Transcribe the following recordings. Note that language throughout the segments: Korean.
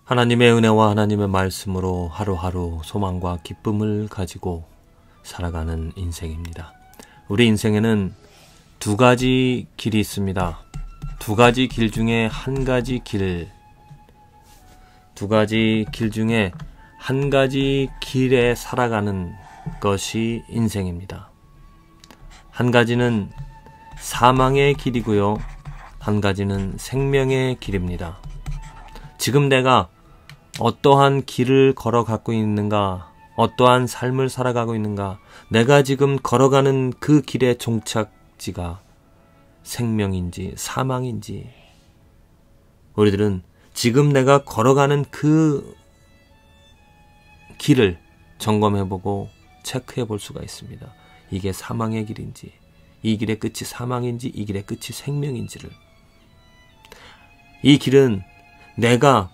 하나님의 은혜와 하나님의 말씀으로 하루하루 소망과 기쁨을 가지고 살아가는 인생입니다. 우리 인생에는 두 가지 길이 있습니다. 두 가지 길 중에 한 가지 길, 두 가지 길 중에 한 가지 길에 살아가는 것이 인생입니다. 한 가지는 사망의 길이고요. 한 가지는 생명의 길입니다. 지금 내가 어떠한 길을 걸어가고 있는가, 어떠한 삶을 살아가고 있는가, 내가 지금 걸어가는 그 길의 종착지가 생명인지 사망인지, 우리들은 지금 내가 걸어가는 그 길을 점검해보고 체크해볼 수가 있습니다. 이게 사망의 길인지, 이 길의 끝이 사망인지, 이 길의 끝이 생명인지를. 이 길은 내가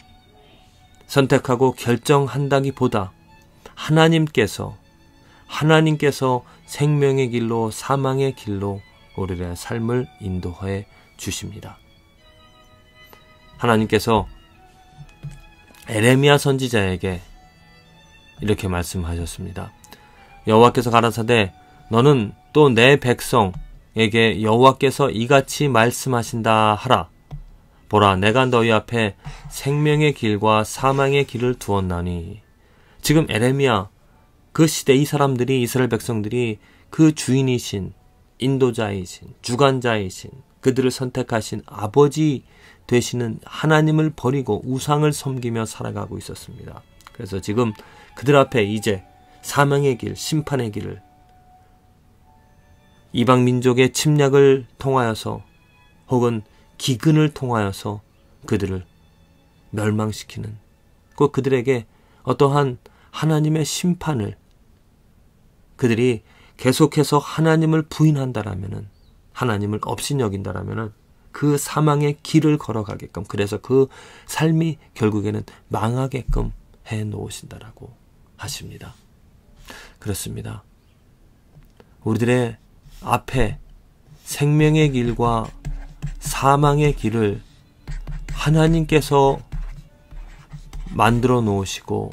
선택하고 결정한다기보다 하나님께서 생명의 길로 사망의 길로 우리의 삶을 인도해 주십니다. 하나님께서 에레미야 선지자에게 이렇게 말씀하셨습니다. 여호와께서 가라사대 너는 또 내 백성에게 여호와께서 이같이 말씀하신다 하라. 보라, 내가 너희 앞에 생명의 길과 사망의 길을 두었나니. 지금 에레미야, 그 시대 이 사람들이, 이스라엘 백성들이 그 주인이신, 인도자이신, 주관자이신, 그들을 선택하신 아버지 되시는 하나님을 버리고 우상을 섬기며 살아가고 있었습니다. 그래서 지금 그들 앞에 이제 사망의 길, 심판의 길을, 이방 민족의 침략을 통하여서 혹은 기근을 통하여서 그들을 멸망시키는, 꼭 그들에게 어떠한 하나님의 심판을, 그들이 계속해서 하나님을 부인한다라면은, 하나님을 업신여긴다라면은 그 사망의 길을 걸어가게끔, 그래서 그 삶이 결국에는 망하게끔 해 놓으신다라고 하십니다. 그렇습니다. 우리들의 앞에 생명의 길과 사망의 길을 하나님께서 만들어 놓으시고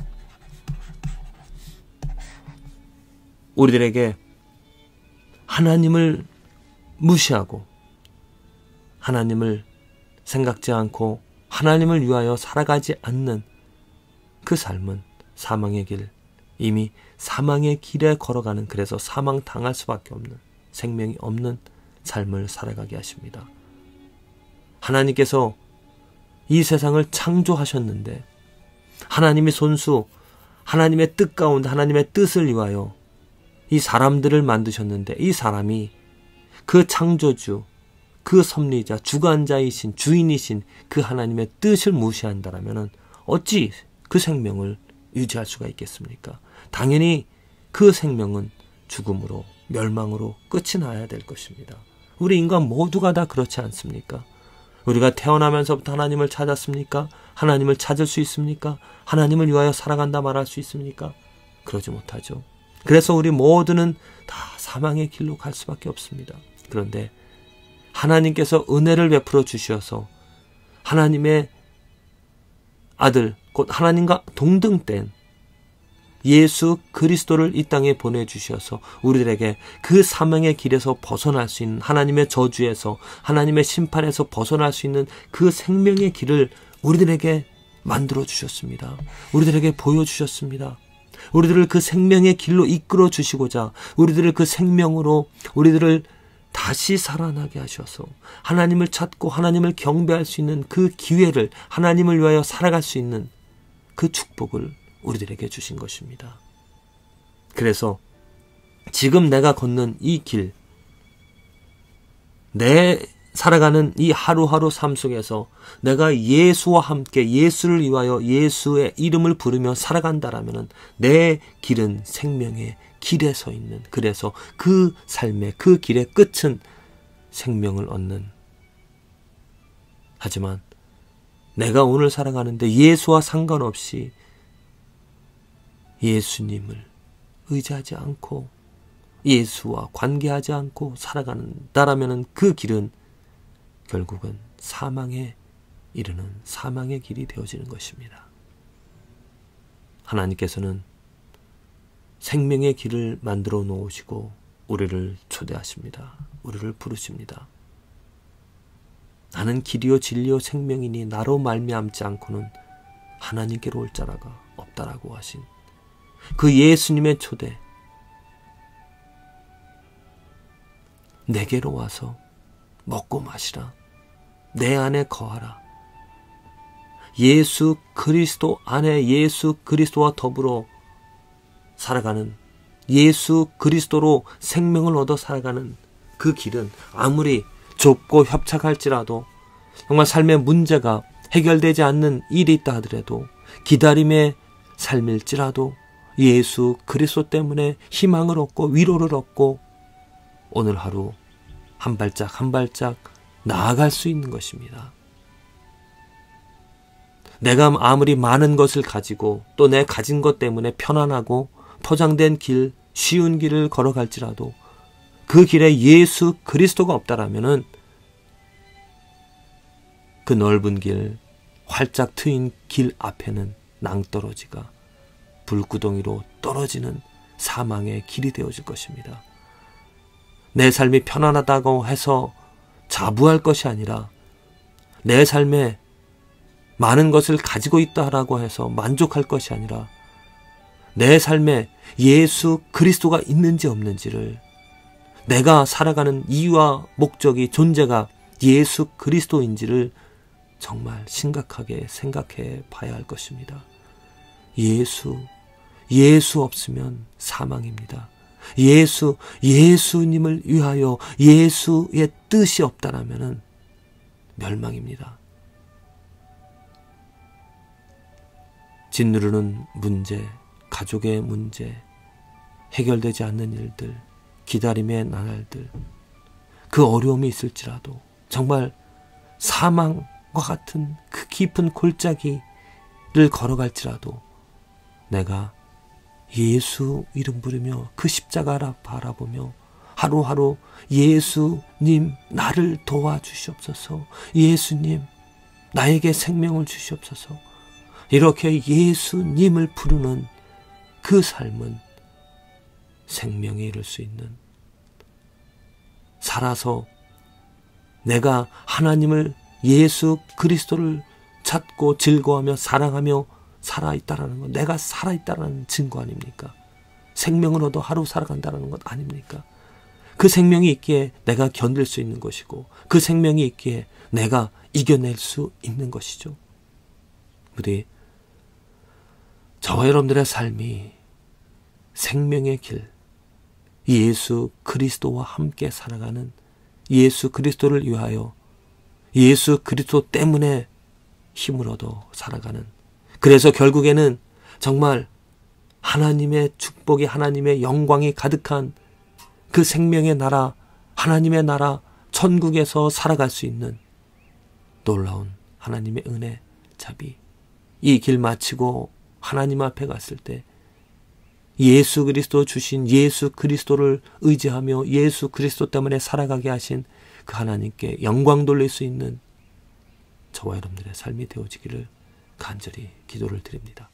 우리들에게 하나님을 무시하고 하나님을 생각지 않고 하나님을 위하여 살아가지 않는 그 삶은 사망의 길, 이미 사망의 길에 걸어가는, 그래서 사망 당할 수밖에 없는, 생명이 없는 삶을 살아가게 하십니다. 하나님께서 이 세상을 창조하셨는데 하나님의 손수, 하나님의 뜻 가운데 하나님의 뜻을 위하여 이 사람들을 만드셨는데, 이 사람이 그 창조주, 그 섭리자, 주관자이신, 주인이신 그 하나님의 뜻을 무시한다라면 어찌 그 생명을 유지할 수가 있겠습니까? 당연히 그 생명은 죽음으로, 멸망으로 끝이 나야 될 것입니다. 우리 인간 모두가 다 그렇지 않습니까? 우리가 태어나면서부터 하나님을 찾았습니까? 하나님을 찾을 수 있습니까? 하나님을 위하여 살아간다 말할 수 있습니까? 그러지 못하죠. 그래서 우리 모두는 다 사망의 길로 갈 수밖에 없습니다. 그런데 하나님께서 은혜를 베풀어 주셔서 하나님의 아들, 곧 하나님과 동등된 예수 그리스도를 이 땅에 보내주셔서 우리들에게 그 사망의 길에서 벗어날 수 있는, 하나님의 저주에서, 하나님의 심판에서 벗어날 수 있는 그 생명의 길을 우리들에게 만들어 주셨습니다. 우리들에게 보여주셨습니다. 우리들을 그 생명의 길로 이끌어 주시고자 우리들을 그 생명으로 우리들을 다시 살아나게 하셔서 하나님을 찾고 하나님을 경배할 수 있는 그 기회를, 하나님을 위하여 살아갈 수 있는 그 축복을 우리들에게 주신 것입니다. 그래서 지금 내가 걷는 이 길, 내 살아가는 이 하루하루 삶 속에서 내가 예수와 함께 예수를 위하여 예수의 이름을 부르며 살아간다라면 내 길은 생명의 길에 서 있는, 그래서 그 삶의 그 길의 끝은 생명을 얻는. 하지만 내가 오늘 살아가는데 예수와 상관없이 예수님을 의지하지 않고 예수와 관계하지 않고 살아간다라면 그 길은 결국은 사망에 이르는 사망의 길이 되어지는 것입니다. 하나님께서는 생명의 길을 만들어 놓으시고 우리를 초대하십니다. 우리를 부르십니다. 나는 길이요 진리요 생명이니 나로 말미암지 않고는 하나님께로 올 자라가 없다라고 하신 그 예수님의 초대, 내게로 와서 먹고 마시라. 내 안에 거하라. 예수 그리스도 안에 예수 그리스도와 더불어 살아가는, 예수 그리스도로 생명을 얻어 살아가는 그 길은 아무리 좁고 협착할지라도, 정말 삶의 문제가 해결되지 않는 일이 있다 하더라도, 기다림의 삶일지라도 예수 그리스도 때문에 희망을 얻고 위로를 얻고 오늘 하루 한 발짝 한 발짝 나아갈 수 있는 것입니다. 내가 아무리 많은 것을 가지고 또 내 가진 것 때문에 편안하고 포장된 길, 쉬운 길을 걸어갈지라도 그 길에 예수 그리스도가 없다라면은 그 넓은 길, 활짝 트인 길 앞에는 낭떠러지가 불구덩이로 떨어지는 사망의 길이 되어질 것입니다. 내 삶이 편안하다고 해서 자부할 것이 아니라, 내 삶에 많은 것을 가지고 있다라고 해서 만족할 것이 아니라, 내 삶에 예수 그리스도가 있는지 없는지를, 내가 살아가는 이유와 목적이, 존재가 예수 그리스도인지를 정말 심각하게 생각해 봐야 할 것입니다. 예수 없으면 사망입니다. 예수님을 위하여 예수의 뜻이 없다라면은 멸망입니다. 짓누르는 문제, 가족의 문제, 해결되지 않는 일들, 기다림의 나날들, 그 어려움이 있을지라도, 정말 사망과 같은 그 깊은 골짜기를 걸어갈지라도 내가 예수 이름 부르며 그 십자가를 바라보며 하루하루 예수님 나를 도와주시옵소서, 예수님 나에게 생명을 주시옵소서, 이렇게 예수님을 부르는 그 삶은 생명에 이를 수 있는, 살아서 내가 하나님을, 예수 그리스도를 찾고 즐거워하며 사랑하며 살아있다라는 것, 내가 살아있다라는 증거 아닙니까? 생명을 얻어 하루 살아간다는 것 아닙니까? 그 생명이 있기에 내가 견딜 수 있는 것이고, 그 생명이 있기에 내가 이겨낼 수 있는 것이죠. 부디 저와 여러분들의 삶이 생명의 길, 예수 그리스도와 함께 살아가는, 예수 그리스도를 위하여 예수 그리스도 때문에 힘을 얻어 살아가는, 그래서 결국에는 정말 하나님의 축복이, 하나님의 영광이 가득한 그 생명의 나라, 하나님의 나라 천국에서 살아갈 수 있는 놀라운 하나님의 은혜, 자비, 이 길 마치고 하나님 앞에 갔을 때 예수 그리스도 주신 예수 그리스도를 의지하며 예수 그리스도 때문에 살아가게 하신 그 하나님께 영광 돌릴 수 있는 저와 여러분들의 삶이 되어지기를 간절히 기도를 드립니다.